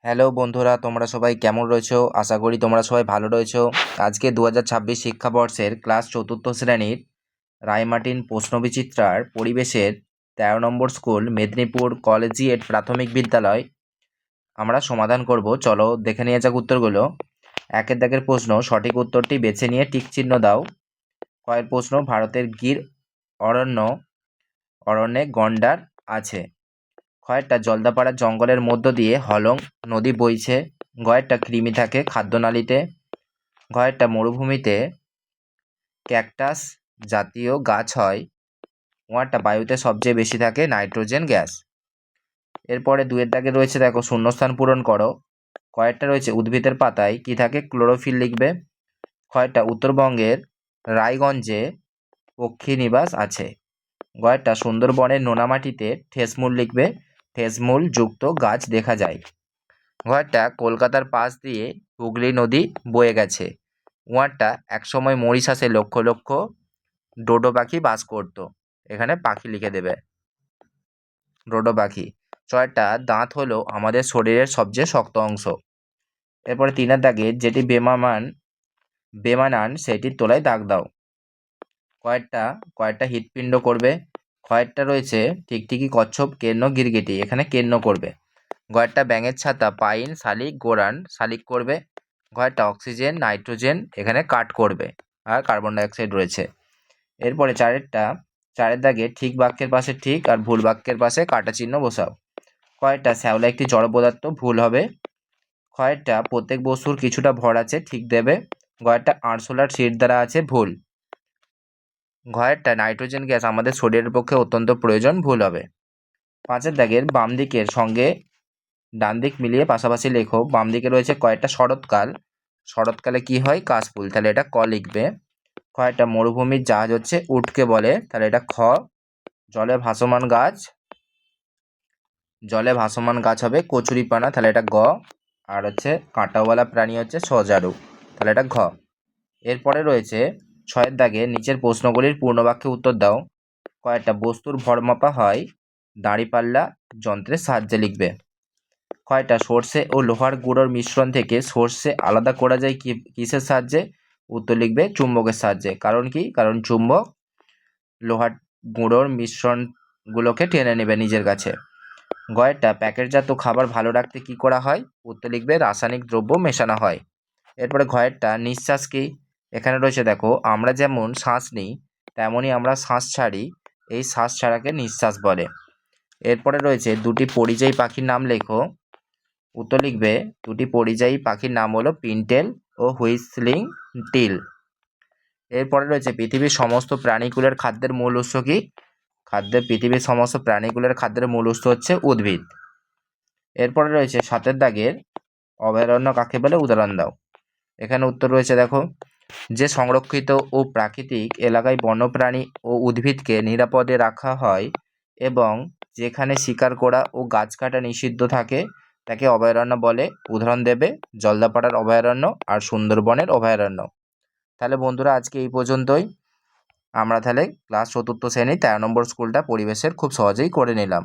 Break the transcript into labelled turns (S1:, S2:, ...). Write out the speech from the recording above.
S1: Hello বন্ধুরা, তোমরা সবাই কেমন রয়েছো? আশা করি তোমরা সবাই ভালো রয়েছো। আজকে 2026 শিক্ষাবর্ষের ক্লাস চতুর্থ শ্রেণীর রায়মার্টিন প্রশ্নবিচিত্রার পরিবেশের 13 নম্বর স্কুল মেদিনীপুর কলেজিয়েট প্রাথমিক বিদ্যালয় আমরা সমাধান করব। চলো দেখে নিয়ে যাক উত্তরগুলো। একের দাগের প্রশ্ন, সঠিক উত্তরটি বেছে নিয়ে টিক চিহ্ন দাও। কয়ের প্রশ্ন, ভারতের গির অরণ্যে গন্ডার আছে। কয়েকটা জলদাপাড়ার জঙ্গলের মধ্য দিয়ে হলং নদী বইছে। কয়েকটা কৃমি থাকে খাদ্যনালীতে। কয়েকটা মরুভূমিতে ক্যাকটাস জাতীয় গাছ হয়। ওয়াটা বায়ুতে সবচেয়ে বেশি থাকে নাইট্রোজেন গ্যাস। এরপরে দুয়ের দাগে রয়েছে, দেখো শূন্যস্থান পূরণ করো। কয়েকটা রয়েছে উদ্ভিদের পাতায় কি থাকে, ক্লোরোফিল লিখবে। কয়েকটা উত্তরবঙ্গের রায়গঞ্জে পক্ষী নিবাস আছে। কয়েকটা সুন্দরবনের নোনামাটিতে ঠেসমূল লিখবে, ঠেসমূল যুক্ত গাছ দেখা যায়। ঘরটা কলকাতার পাশ দিয়ে হুগলি নদী বয়ে গেছে। ওয়ার্ডটা একসময় মরিশাসে লক্ষ লক্ষ ডোডো পাখি বাস করত। এখানে পাখি লিখে দেবে, ডোডো পাখি। ছয়টা দাঁত হলো আমাদের শরীরের সবচেয়ে শক্ত অংশ। এরপরে তিনের দাগে যেটি বেমানান সেটির তলায় দাগ দাও। কয়েকটা হৃৎপিণ্ড করবে। কয়েকটা রয়েছে টিকটিকি কচ্ছপ কেন্ন গিরগিটি, এখানে কেন্ন করবে। কয়েকটা ব্যাঙের ছাতা পাইন শালিক গোরান শালিক করবে। কয়েকটা অক্সিজেন নাইট্রোজেন, এখানে কাট করবে। আর কার্বন ডাইঅক্সাইড রয়েছে। এরপরে চারের দাগে ঠিক বাক্যের পাশে ঠিক আর ভুল বাক্যের পাশে কাটা চিহ্ন বসাও। কয়েকটা শ্যাওলা একটি জড় পদার্থ, ভুল হবে। কয়েকটা প্রত্যেক বস্তুর কিছুটা ভর আছে, ঠিক দেবে। কয়েকটা আরশোলার সিট দ্বারা আছে, ভুল। কয়েকটা নাইট্রোজেন গ্যাস আমাদের শরীরের পক্ষে অত্যন্ত প্রয়োজন, ভুল হবে। পাঁচের দাগের বাম দিকের সঙ্গে ডান দিক মিলিয়ে পাশাপাশি লেখো। বাম দিকে রয়েছে কয়েকটা শরৎকাল, শরৎকালে কি হয়, কাশফুল, তাহলে এটা ক লিখবে। কয়েকটা মরুভূমির জাহাজ হচ্ছে উটকে বলে, তাহলে এটা খ। জলে ভাসমান গাছ হবে কচুরিপানা, তাহলে এটা গ। আর হচ্ছে কাঁটাওয়ালা প্রাণী হচ্ছে সজারু, তাহলে এটা ঘ। এরপরে রয়েছে ছয়ের দাগে নিচের প্রশ্নগুলির পূর্ণবাক্যে উত্তর দাও। কয়েকটা বস্তুর ভর মাপা হয় দাঁড়িপাল্লা যন্ত্রের সাহায্যে লিখবে। কয়টা সর্ষে ও লোহার গুঁড়োর মিশ্রণ থেকে সর্ষে আলাদা করা যায় কিসের সাহায্যে? উত্তর লিখবে চুম্বকের সাহায্যে। কারণ কি? কারণ চুম্বক লোহার গুঁড়োর মিশ্রণগুলোকে টেনে নেবে নিজের কাছে। গয়েরটা প্যাকেটজাত খাবার ভালো রাখতে কি করা হয়? উত্তর লিখবে রাসায়নিক দ্রব্য মেশানো হয়। এরপরে ঘয়েরটা নিঃশ্বাস কি? এখানে রয়েছে দেখো, আমরা যেমন শ্বাস নিই তেমনই আমরা শ্বাস ছাড়ি, এই শ্বাস ছাড়াকে নিঃশ্বাস বলে। এরপরে রয়েছে দুটি পরিযায়ী পাখির নাম লেখো। উত্তর লিখবে দুটি পরিযায়ী পাখির নাম হলো পিনটেল ও হুইসলিং টিল। এরপরে রয়েছে পৃথিবীর সমস্ত প্রাণীকুলের খাদ্যের মূল উৎস কি? পৃথিবীর সমস্ত প্রাণীকুলের খাদ্যের মূল উৎস হচ্ছে উদ্ভিদ। এরপরে রয়েছে সাতের দাগের অভয়ারণ্য কাকে বলে, উদাহরণ দাও। এখানে উত্তর রয়েছে দেখো, যে সংরক্ষিত ও প্রাকৃতিক এলাকায় বন্যপ্রাণী ও উদ্ভিদকে নিরাপদে রাখা হয় এবং যেখানে শিকার করা ও গাছ কাটা নিষিদ্ধ থাকে তাকে অভয়ারণ্য বলে। উদাহরণ দেবে জলদাপাড়ার অভয়ারণ্য আর সুন্দরবনের অভয়ারণ্য। তাহলে বন্ধুরা আজকে এই পর্যন্তই। আমরা তাহলে ক্লাস চতুর্থ শ্রেণী 13 নম্বর স্কুলটা পরিবেশের খুব সহজেই করে নিলাম।